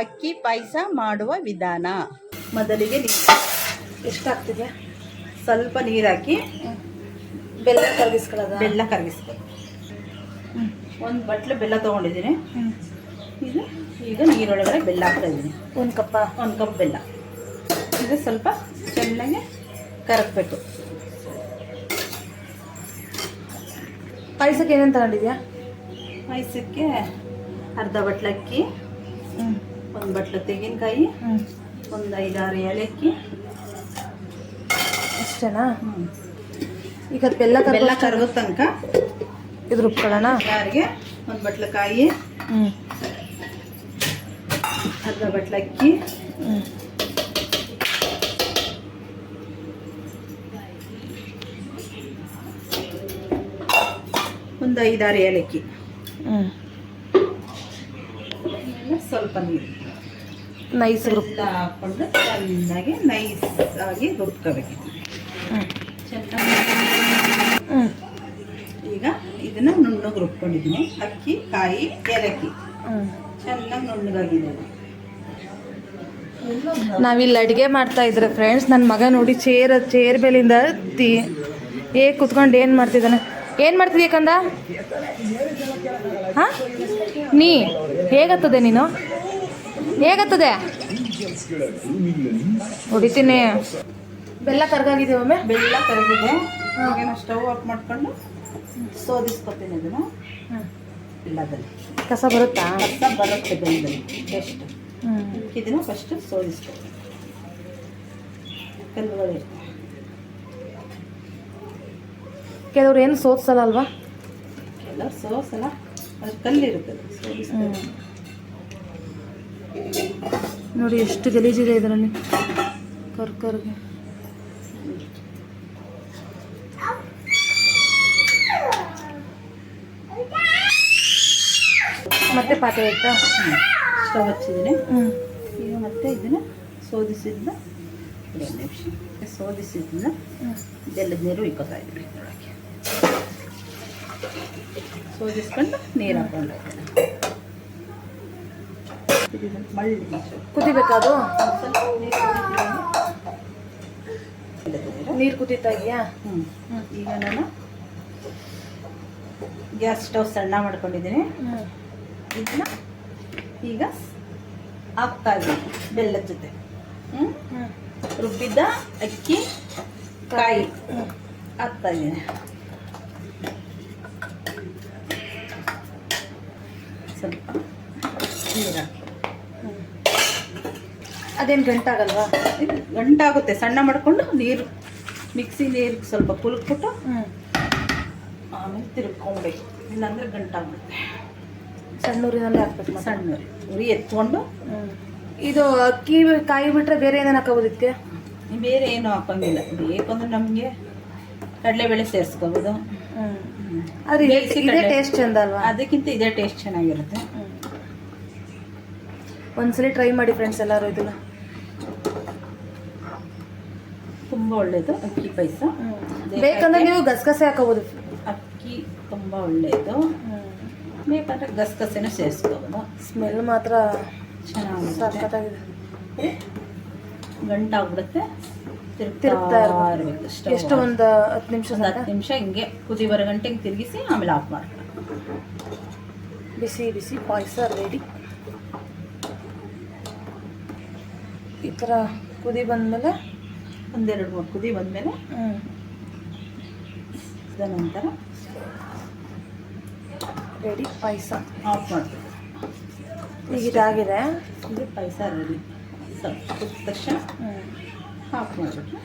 ಅಕ್ಕಿ ಪಾಯಸ ಮಾಡುವ ವಿಧಾನ. ಮೊದಲಿಗೆ ಎಷ್ಟು ಹಾಕ್ತಿದೆ? ಸ್ವಲ್ಪ ನೀರು ಹಾಕಿ ಬೆಲ್ಲ ಕರಗಿಸ್ಕೊಳ್ಳೋದು. ಬೆಲ್ಲ ಕರಗಿಸ್ಬೇಕು. ಒಂದು ಬಟ್ಲು ಬೆಲ್ಲ ತೊಗೊಂಡಿದ್ದೀನಿ. ಈಗ ನೀರೊಳಗಡೆ ಬೆಲ್ಲ ಹಾಕ್ತಾ ಇದ್ದೀನಿ. ಒಂದು ಕಪ್ ಬೆಲ್ಲ. ಇದು ಸ್ವಲ್ಪ ಚೆನ್ನಾಗಿ ಕರಗಬೇಕು. ಪಾಯಸಕ್ಕೆ ಏನೇನು ತಗೊಂಡಿದ್ಯಾ? ಪಾಯಸಕ್ಕೆ ಅರ್ಧ ಬಟ್ಲು ಅಕ್ಕಿ, ಒಂದು ಬಟ್ಲು ತೆಂಗಿನಕಾಯಿ, ಒಂದು 5-6 ಏಲಕ್ಕಿ. ಅಷ್ಟೇನಾ? ಈಗ ಬೆಲ್ಲ ಕರಗೋ ತನಕ ಇದು ರುಬ್ಕೊಳ್ಳೋಣ. ಯಾರಿಗೆ ಒಂದು ಬಟ್ಲು ಕಾಯಿ, ಅರ್ಧ ಬಟ್ಲು ಅಕ್ಕಿ, ಒಂದು 5-6 ಏಲಕ್ಕಿ, ಸ್ವಲ್ಪ ನೀರು ನೈಸ್ ಹಾಕ್ಕೊಂಡು ಚೆನ್ನಾಗಿ ನೈಸ್ ಆಗಿ ರುಬ್ಕೋಬೇಕು. ಈಗ ಇದನ್ನ ನುಣ್ಣಗೆ ರುಬ್ಕೊಂಡಿದ್ದೀನಿ. ಅಕ್ಕಿ, ಕಾಯಿ, ಏಲಕ್ಕಿ ಚೆನ್ನಾಗಿ ನುಣ್ಣಗಾಗಿದೆ. ನಾವಿಲ್ಲಿ ಅಡುಗೆ ಮಾಡ್ತಾ ಇದ್ರೆ ಫ್ರೆಂಡ್ಸ್, ನನ್ನ ಮಗ ನೋಡಿ ಚೇರ್ ಮೇಲಿಂದ ಹತ್ತಿ ಕುತ್ಕೊಂಡು ಏನು ಮಾಡ್ತಿದ್ದಾನೆ? ಏನು ಮಾಡ್ತಿದ್ದೀಯ ಕಂದ? ಹಾಂ, ನೀ ಹೇಗತ್ತದೆ? ನೀನು ಹೇಗತ್ತದೆ? ಹೊಡಿತೀನಿ. ಬೆಲ್ಲ ಕರಗಾಗಿದೆ ಒಮ್ಮೆ. ಬೆಲ್ಲ ಕರಗಿದೆ. ಈಗ ಸ್ಟವ್ ಆಫ್ ಮಾಡ್ಕೊಂಡು ಸೋದಿಸ್ಕೊತೀನಿ ಅದನ್ನು. ಬೆಲ್ಲದಲ್ಲಿ ಕಸ ಬರುತ್ತಾ? ಕಸ ಬರುತ್ತೆ ಬೆಲ್ಲದಲ್ಲಿ. ಎಷ್ಟು ಇದನ್ನು ಫಸ್ಟ್ ಸೋದಿಸ್ಕೊತೀನಿ. ಕಲ್ಲುಗಳು ಕೆಲವ್ರು ಏನು ಸೋದಿಸಲ್ಲ ಅಲ್ವಾ? ಕೆಲವ್ರು ಸೋಸಲ್ಲ, ಅದು ಕಲ್ಲಿರುತ್ತದೆ. ನೋಡಿ ಎಷ್ಟು ಗಲೀಜಿದೆ ಇದರಲ್ಲಿ. ಕರ್ಕರ್ಗೆ ಮತ್ತೆ ಪಾತ್ರೆ ಇಟ್ಟ ಸ್ಟವ್ ಹಚ್ಚಿದ್ದೀನಿ. ಈಗ ಮತ್ತೆ ಇದನ್ನು ಸೋದಿಸಿದ್ನ ಬೆಲ್ಲದ ನೀರು ಇಕ್ಕೋತಾ ಇದ್ದೀನಿ. ಇದರೊಳಗೆ ಸೋದಿಸ್ಕೊಂಡು ನೀರು ಹಾಕೊಂಡು ಕುದಿಬೇಕಾದು. ನೀರು ಕುದೀತಾ ಇದೆಯಾ? ಈಗ ನಾನು ಗ್ಯಾಸ್ ಸ್ಟವ್ ಸಣ್ಣ ಮಾಡ್ಕೊಂಡಿದ್ದೀನಿ. ಇದನ್ನ ಈಗ ಹಾಕ್ತಾ ಇದ್ದೀನಿ ಬೆಲ್ಲದ ಜೊತೆ. ರುಬ್ಬಿದ್ದ ಅಕ್ಕಿ, ಕಾಯಿ ಹಾಕ್ತಾ ಇದ್ದೀನಿ. ಸ್ವಲ್ಪ ನೀರು ಹಾಕಿ. ಅದೇನು ಗಂಟಾಗಲ್ವಾ? ಗಂಟಾಗುತ್ತೆ. ಸಣ್ಣ ಮಾಡಿಕೊಂಡು ನೀರು ಮಿಕ್ಸಿ ನೀರಿಗೆ ಸ್ವಲ್ಪ ಕುಲುಕ್ಬಿಟ್ಟು ಆಮೇಲೆ ತಿರ್ಕೊಂಬೇಕು. ಇಲ್ಲಾಂದ್ರೆ ಗಂಟಾಗುತ್ತೆ. ಸಣ್ಣೂರಿನಲ್ಲೇ ಹಾಕ್ಬೇಕು. ಸಣ್ಣ ಉರಿ ಎತ್ಕೊಂಡು. ಇದು ಅಕ್ಕಿ ಕಾಯಿ ಬಿಟ್ಟರೆ ಬೇರೆ ಏನೇನು ಹಾಕೋಬೋದಿಕ್ಕೆ? ಬೇರೆ ಏನು ಹಾಕೋಂಗಿಲ್ಲ. ಬೇಕಂದ್ರೆ ನಮಗೆ ಕಡಲೆಬೇಳೆ ಸೇರಿಸ್ಕೋಬೋದು. ಆದರೆ ಇದೇ ಟೇಸ್ಟ್ ಚಂದ ಅಲ್ವಾ? ಅದಕ್ಕಿಂತ ಇದೇ ಟೇಸ್ಟ್ ಚೆನ್ನಾಗಿರುತ್ತೆ. ಒಂದ್ಸಲಿ ಟ್ರೈ ಮಾಡಿ ಫ್ರೆಂಡ್ಸ್ ಎಲ್ಲರೂ. ಇದನ್ನ ತುಂಬ ಒಳ್ಳೆಯದು ಅಕ್ಕಿ ಪಾಯಸ. ಬೇಕಂದ್ರೆ ನೀವು ಗಸಗಸೆ ಹಾಕೋಬೋದು. ಅಕ್ಕಿ ತುಂಬ ಒಳ್ಳೆಯದು. ಬೇಕಂದ್ರೆ ಗಸಗಸೆನೂ ಸೇರಿಸ್ಕೋಬೋದು. ಸ್ಮೆಲ್ ಮಾತ್ರ ಚೆನ್ನಾಗಿ ಸಖತ್ತಾಗಿದೆ. ಗಂಟಾಗ್ಬಿಡುತ್ತೆ. ತಿರುಗ್ತಾ ಇರಬೇಕು. ಎಷ್ಟು ಒಂದು 10 ನಿಮಿಷ? 10 ನಿಮಿಷ ಹಿಂಗೆ ಕುದಿ ಬರೋ ಗಂಟೆ ಹಿಂಗೆ ತಿರುಗಿಸಿ ಆಮೇಲೆ ಆಫ್ ಮಾಡ್ತಾರೆ. ಬಿಸಿ ಬಿಸಿ ಪಾಯಸ ರೆಡಿ. ಈ ಥರ ಕುದಿ ಬಂದಮೇಲೆ 1-2-3 ಕುದಿ ಬಂದಮೇಲೆ ಅದ ನಂತರ ರೆಡಿ ಪಾಯಸ ಆಫ್ ಮಾಡ್ತೀವಿ. ಈಗ ಇದಾಗಿದೆ. ಇದು ಪಾಯಸ ರೆಡಿ. ಸ್ವಲ್ಪ ಕುದಿದ ತಕ್ಷಣ ಆಫ್ ಮಾಡಿಬಿಟ್ರೆ